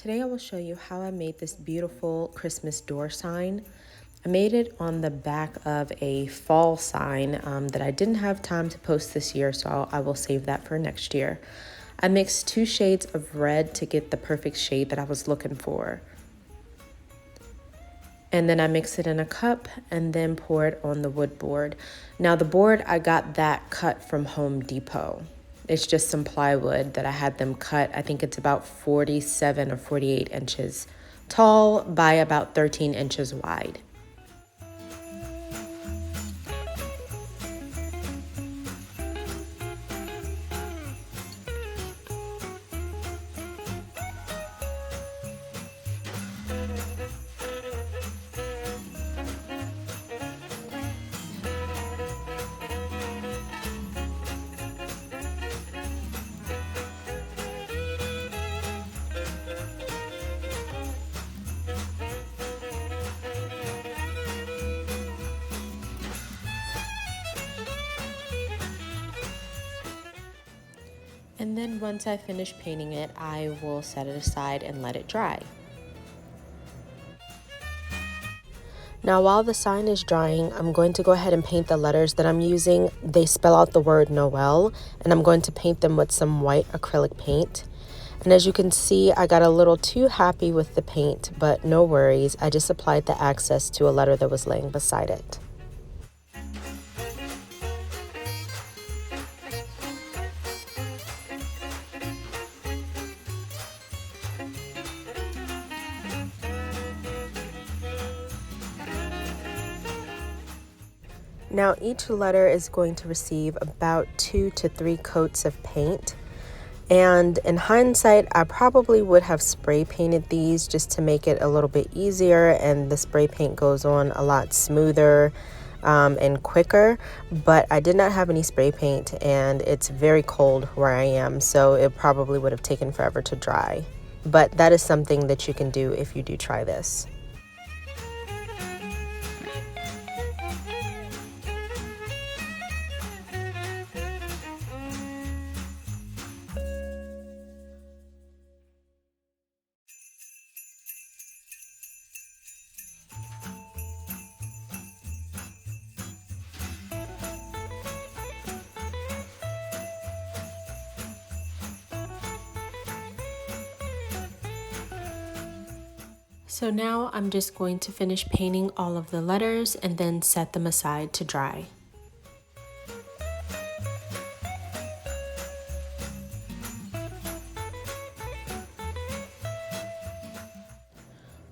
Today I will show you how I made this beautiful Christmas door sign. I made it on the back of a fall sign that I didn't have time to post this year, so I will save that for next year. I mixed 2 shades of red to get the perfect shade that I was looking for. And then I mix it in a cup and then pour it on the wood board. Now the board, I got that cut from Home Depot. It's just some plywood that I had them cut. I think it's about 47 or 48 inches tall by about 13 inches wide. And then once I finish painting it, I will set it aside and let it dry. Now while the sign is drying, I'm going to go ahead and paint the letters that I'm using. They spell out the word Noel, and I'm going to paint them with some white acrylic paint. And as you can see, I got a little too happy with the paint, but no worries. I just applied the access to a letter that was laying beside it. Now each letter is going to receive about 2 to 3 coats of paint. And in hindsight, I probably would have spray painted these just to make it a little bit easier, and the spray paint goes on a lot smoother and quicker. But I did not have any spray paint, and it's very cold where I am, so it probably would have taken forever to dry. But that is something that you can do if you do try this. So now I'm just going to finish painting all of the letters and then set them aside to dry.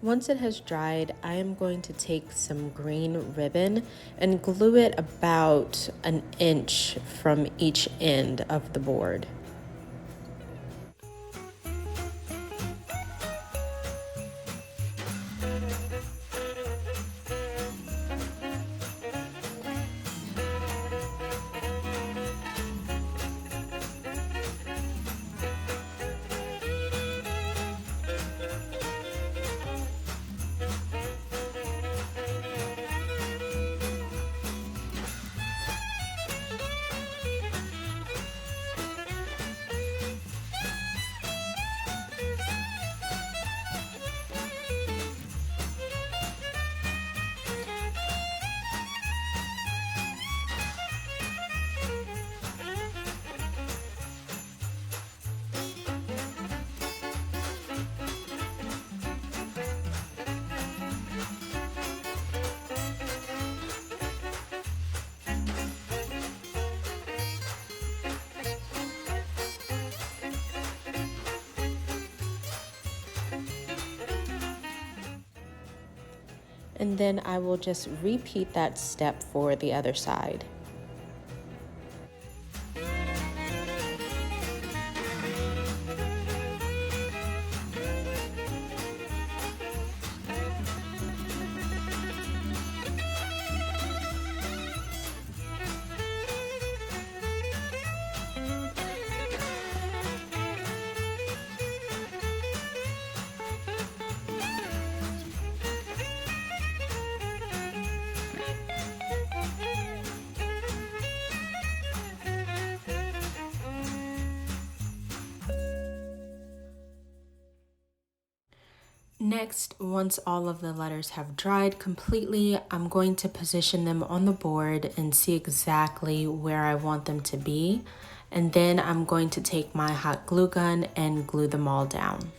Once it has dried, I am going to take some green ribbon and glue it about an inch from each end of the board. And then I will just repeat that step for the other side. Next, once all of the letters have dried completely, I'm going to position them on the board and see exactly where I want them to be. And then I'm going to take my hot glue gun and glue them all down.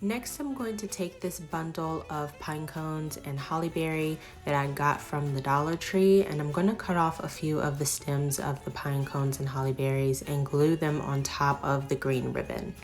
Next, I'm going to take this bundle of pine cones and hollyberry that I got from the Dollar Tree, and I'm going to cut off a few of the stems of the pine cones and hollyberries and glue them on top of the green ribbon.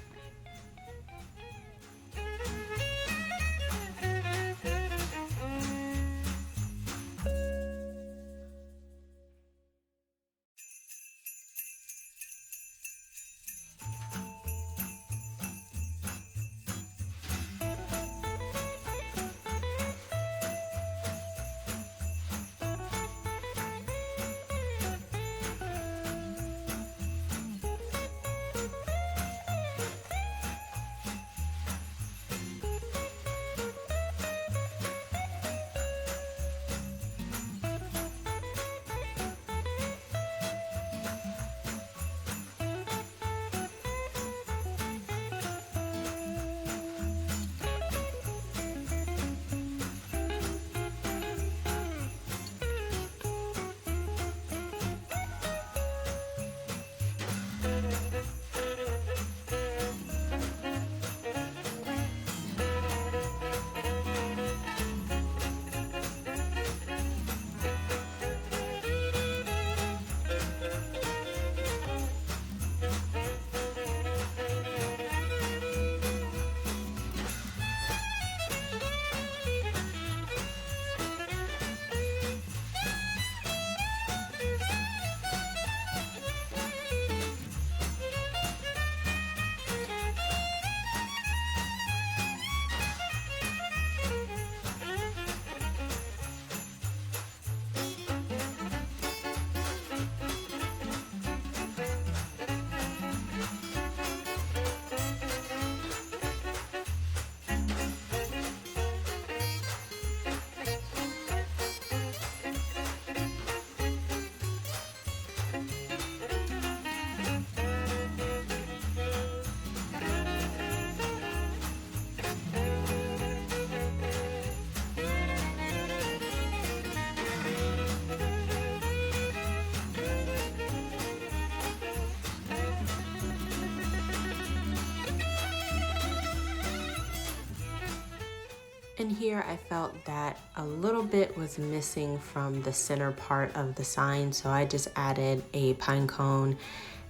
And here I felt that a little bit was missing from the center part of the sign, so I just added a pine cone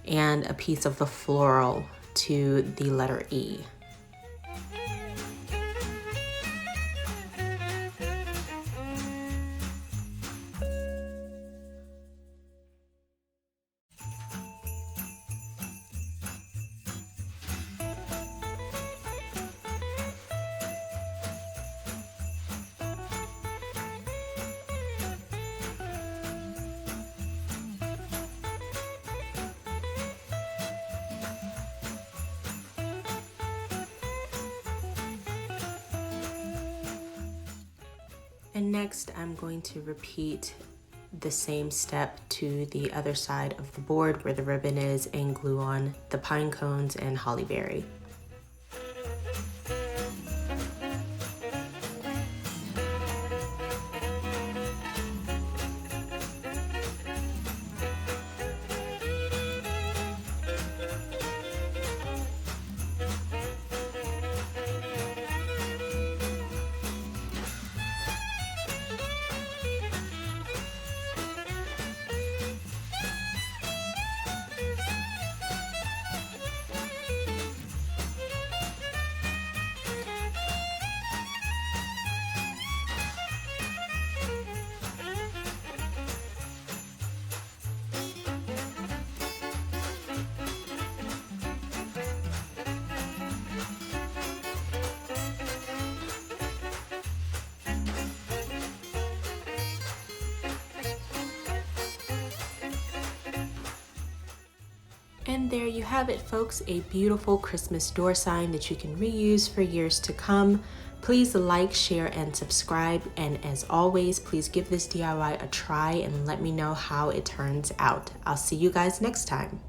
and a piece of the floral to the letter E. And next I'm going to repeat the same step to the other side of the board where the ribbon is and glue on the pine cones and holly berry. And there you have it, folks, a beautiful Christmas door sign that you can reuse for years to come. Please like, share, and subscribe. And as always, please give this DIY a try and let me know how it turns out. I'll see you guys next time.